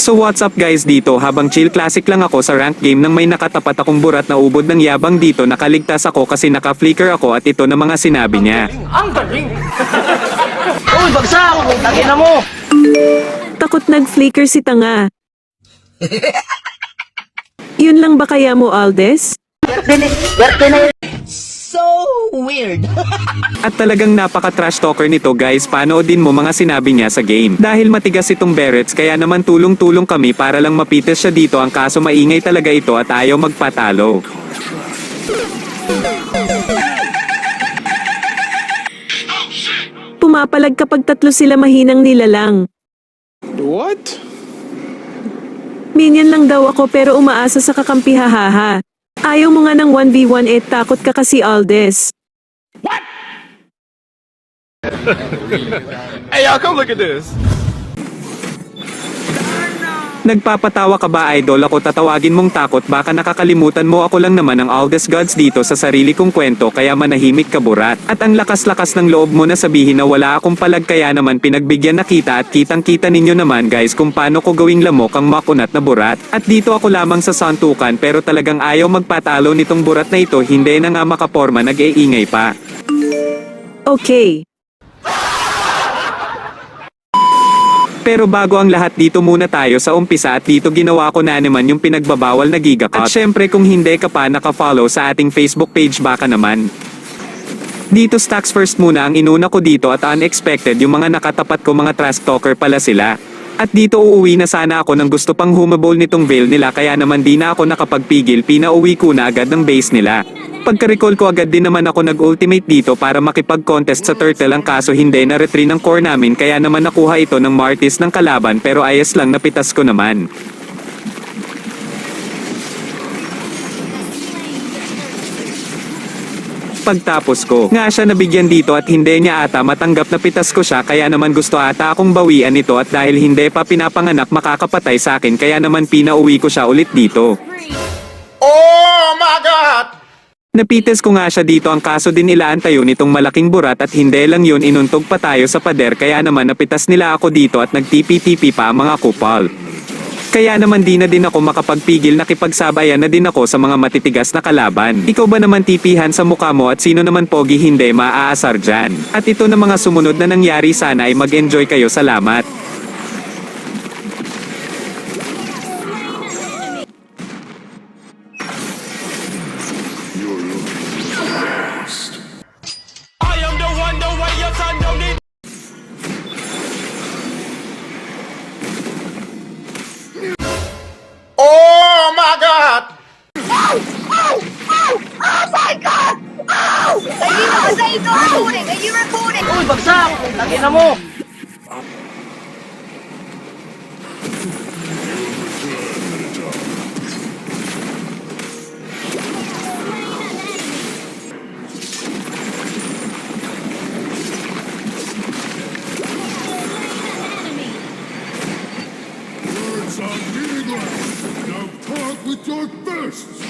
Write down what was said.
So what's up guys dito, habang chill classic lang ako sa rank game nang may nakatapat akong burat na ubod ng yabang dito, nakaligtas ako kasi naka-flicker ako at ito na mga sinabi niya. Ang galing! Uy, bagsak! Tangina mo! Takot nag-flicker si tanga. Yun lang ba kaya mo, Aldes? So weird! At talagang napaka-trash talker nito guys, panoodin mo mga sinabi niya sa game. Dahil matigas itong Berets kaya naman tulong-tulong kami para lang mapitas siya dito, ang kaso maingay talaga ito at ayaw magpatalo. Pumapalag kapag tatlo sila, mahinang nilalang. What? Minion lang daw ako pero umaasa sa kakampi, hahaha. Ayaw mo nga ng 1v1 takot ka kasi, Aldes. Hey, y'all, come look at this. Nagpapatawa ka ba idol? Ako tatawagin mong takot, baka nakakalimutan mo ako lang naman ang Aldes Gods dito sa sarili kong kwento, kaya manahimik ka burat. At ang lakas-lakas ng loob mo na sabihin na wala akong palag, kaya naman pinagbigyan na kita at kitang-kita ninyo naman guys kung paano ko gawing lamok ang makunat na burat. At dito ako lamang sa santukan pero talagang ayaw magpatalo nitong burat na ito, hindi na nga makaporma, nag-iingay pa. Okay. Pero bago ang lahat, dito muna tayo sa umpisa at dito ginawa ko na naman yung pinagbabawal na gigacut. At syempre kung hindi ka pa naka-follow sa ating Facebook page, baka naman. Dito stacks first muna ang inuna ko dito at unexpected yung mga nakatapat ko, mga trash talker pala sila. At dito uuwi na sana ako nang gusto pang humabol nitong veil nila, kaya naman di na ako nakapagpigil, pinauwi ko na agad ng base nila. Pagka-recall ko agad din naman ako nag-ultimate dito para makipag-contest sa turtle, ang kaso hindi na retry ng core namin, kaya naman nakuha ito ng Martis ng kalaban, pero ayos lang, napitas ko naman. Pagtapos ko nga siya nabigyan dito at hindi niya ata matanggap na pitas ko siya, kaya naman gusto ata akong bawian ito, at dahil hindi pa pinapanganak makakapatay sa akin, kaya naman pinauwi ko siya ulit dito. Oh my God! Napites ko nga siya dito, ang kaso din ilaan tayo nitong malaking burat at hindi lang yun, inuntog pa tayo sa pader, kaya naman napitas nila ako dito at nagtipi-tipi pa ang mga kupal. Kaya naman di na din ako makapagpigil, nakipagsabayan na din ako sa mga matitigas na kalaban. Ikaw ba naman tipihan sa mukha mo, at sino naman pogi hindi maaasar dyan? At ito na mga sumunod na nangyari, sana ay mag-enjoy kayo, salamat. I am the one, the way your son don't need. Oh my God! Are you recording? Uy, bagsak! Tangina mo! Words are meaningless. Now talk with your fists.